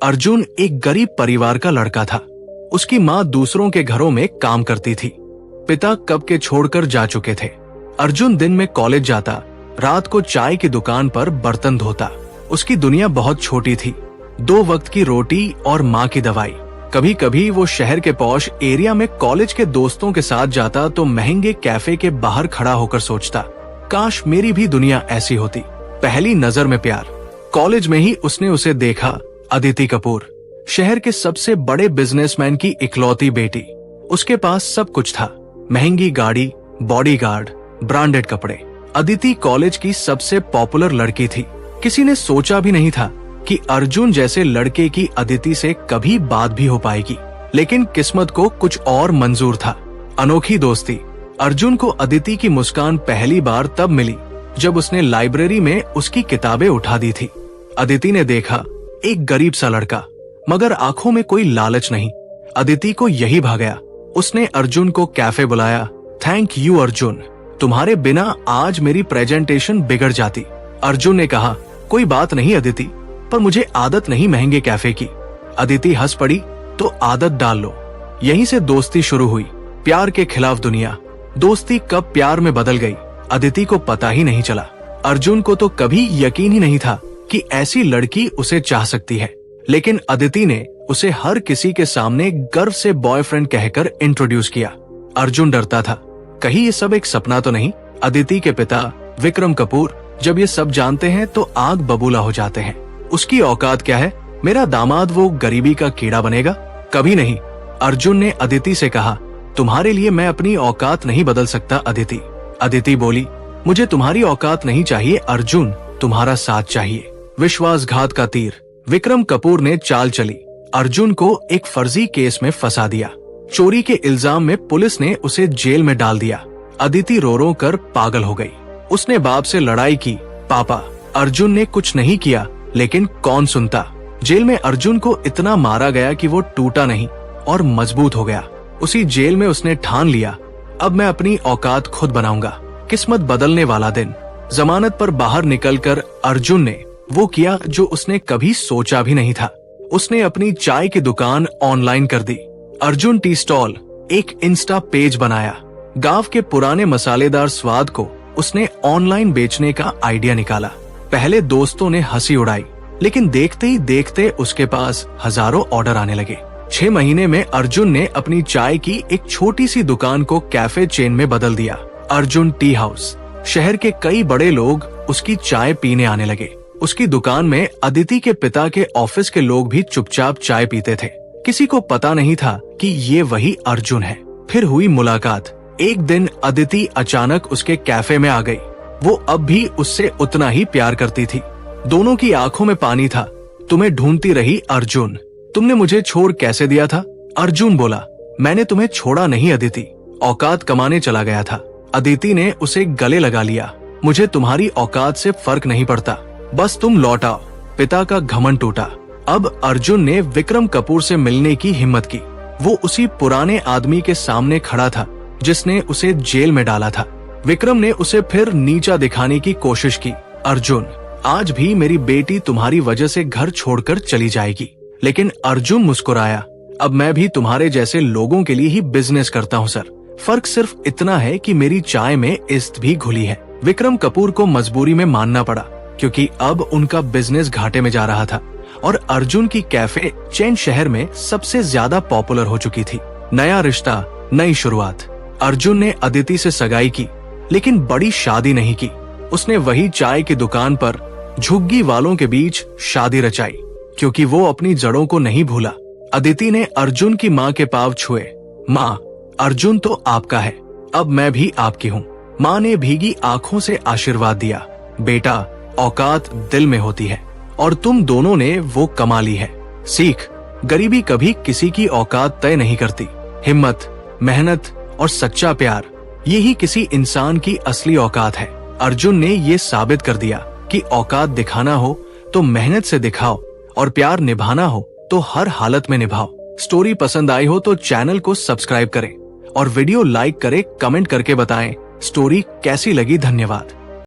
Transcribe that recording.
अर्जुन एक गरीब परिवार का लड़का था। उसकी माँ दूसरों के घरों में काम करती थी। पिता कब के छोड़कर जा चुके थे। अर्जुन दिन में कॉलेज जाता, रात को चाय की दुकान पर बर्तन धोता। उसकी दुनिया बहुत छोटी थी, 2 वक्त की रोटी और माँ की दवाई। कभी कभी वो शहर के पॉश एरिया में कॉलेज के दोस्तों के साथ जाता तो महंगे कैफे के बाहर खड़ा होकर सोचता, काश मेरी भी दुनिया ऐसी होती। पहली नजर में प्यार। कॉलेज में ही उसने उसे देखा, अदिति कपूर, शहर के सबसे बड़े बिजनेसमैन की इकलौती बेटी। उसके पास सब कुछ था, महंगी गाड़ी, बॉडीगार्ड, ब्रांडेड कपड़े। अदिति कॉलेज की सबसे पॉपुलर लड़की थी। किसी ने सोचा भी नहीं था कि अर्जुन जैसे लड़के की अदिति से कभी बात भी हो पाएगी, लेकिन किस्मत को कुछ और मंजूर था। अनोखी दोस्ती। अर्जुन को अदिति की मुस्कान पहली बार तब मिली जब उसने लाइब्रेरी में उसकी किताबें उठा दी थी। अदिति ने देखा, एक गरीब सा लड़का, मगर आंखों में कोई लालच नहीं। अदिति को यही भा गया। उसने अर्जुन को कैफे बुलाया। थैंक यू अर्जुन, तुम्हारे बिना आज मेरी प्रेजेंटेशन बिगड़ जाती। अर्जुन ने कहा, कोई बात नहीं अदिति, पर मुझे आदत नहीं महंगे कैफे की। अदिति हंस पड़ी, तो आदत डाल लो। यहीं से दोस्ती शुरू हुई। प्यार के खिलाफ दुनिया। दोस्ती कब प्यार में बदल गई, अदिति को पता ही नहीं चला। अर्जुन को तो कभी यकीन ही नहीं था कि ऐसी लड़की उसे चाह सकती है, लेकिन अदिति ने उसे हर किसी के सामने गर्व से बॉयफ्रेंड कहकर इंट्रोड्यूस किया। अर्जुन डरता था, कहीं ये सब एक सपना तो नहीं। अदिति के पिता विक्रम कपूर जब ये सब जानते हैं तो आग बबूला हो जाते हैं। उसकी औकात क्या है, मेरा दामाद वो गरीबी का कीड़ा बनेगा? कभी नहीं। अर्जुन ने अदिति से कहा, तुम्हारे लिए मैं अपनी औकात नहीं बदल सकता अदिति। अदिति बोली, मुझे तुम्हारी औकात नहीं चाहिए अर्जुन, तुम्हारा साथ चाहिए। विश्वासघात का तीर। विक्रम कपूर ने चाल चली, अर्जुन को एक फर्जी केस में फंसा दिया। चोरी के इल्जाम में पुलिस ने उसे जेल में डाल दिया। अदिति रो रो कर पागल हो गई। उसने बाप से लड़ाई की, पापा अर्जुन ने कुछ नहीं किया, लेकिन कौन सुनता। जेल में अर्जुन को इतना मारा गया कि वो टूटा नहीं और मजबूत हो गया। उसी जेल में उसने ठान लिया, अब मैं अपनी औकात खुद बनाऊंगा। किस्मत बदलने वाला दिन। जमानत पर बाहर निकलकर अर्जुन ने वो किया जो उसने कभी सोचा भी नहीं था। उसने अपनी चाय की दुकान ऑनलाइन कर दी। अर्जुन टी स्टॉल, एक इंस्टा पेज बनाया। गांव के पुराने मसालेदार स्वाद को उसने ऑनलाइन बेचने का आइडिया निकाला। पहले दोस्तों ने हंसी उड़ाई, लेकिन देखते ही देखते उसके पास हजारों ऑर्डर आने लगे। 6 महीने में अर्जुन ने अपनी चाय की एक छोटी सी दुकान को कैफे चेन में बदल दिया, अर्जुन टी हाउस। शहर के कई बड़े लोग उसकी चाय पीने आने लगे। उसकी दुकान में अदिति के पिता के ऑफिस के लोग भी चुपचाप चाय पीते थे। किसी को पता नहीं था कि ये वही अर्जुन है। फिर हुई मुलाकात। एक दिन अदिति अचानक उसके कैफे में आ गई। वो अब भी उससे उतना ही प्यार करती थी। दोनों की आंखों में पानी था। तुम्हें ढूंढती रही अर्जुन, तुमने मुझे छोड़ कैसे दिया था? अर्जुन बोला, मैंने तुम्हें छोड़ा नहीं अदिति, औकात कमाने चला गया था। अदिति ने उसे गले लगा लिया, मुझे तुम्हारी औकात से फर्क नहीं पड़ता, बस तुम लौट आओ। पिता का घमंड टूटा। अब अर्जुन ने विक्रम कपूर से मिलने की हिम्मत की। वो उसी पुराने आदमी के सामने खड़ा था जिसने उसे जेल में डाला था। विक्रम ने उसे फिर नीचा दिखाने की कोशिश की। अर्जुन, आज भी मेरी बेटी तुम्हारी वजह से घर छोड़कर चली जाएगी। लेकिन अर्जुन मुस्कुराया, अब मैं भी तुम्हारे जैसे लोगों के लिए ही बिजनेस करता हूँ सर। फर्क सिर्फ इतना है कि मेरी चाय में इस्त भी घुली है। विक्रम कपूर को मजबूरी में मानना पड़ा, क्योंकि अब उनका बिजनेस घाटे में जा रहा था और अर्जुन की कैफे चेन शहर में सबसे ज्यादा पॉपुलर हो चुकी थी। नया रिश्ता, नई शुरुआत। अर्जुन ने अदिति से सगाई की, लेकिन बड़ी शादी नहीं की। उसने वही चाय की दुकान पर झुग्गी वालों के बीच शादी रचाई, क्योंकि वो अपनी जड़ों को नहीं भूला। अदिति ने अर्जुन की माँ के पांव छुए। माँ, अर्जुन तो आपका है, अब मैं भी आपकी हूँ। माँ ने भीगी आंखों से आशीर्वाद दिया, बेटा औकात दिल में होती है और तुम दोनों ने वो कमा ली है। सीख, गरीबी कभी किसी की औकात तय नहीं करती। हिम्मत, मेहनत और सच्चा प्यार, यही किसी इंसान की असली औकात है। अर्जुन ने ये साबित कर दिया कि औकात दिखाना हो तो मेहनत से दिखाओ और प्यार निभाना हो तो हर हालत में निभाओ। स्टोरी पसंद आई हो तो चैनल को सब्सक्राइब करें और वीडियो लाइक करें, कमेंट करके बताएं स्टोरी कैसी लगी। धन्यवाद।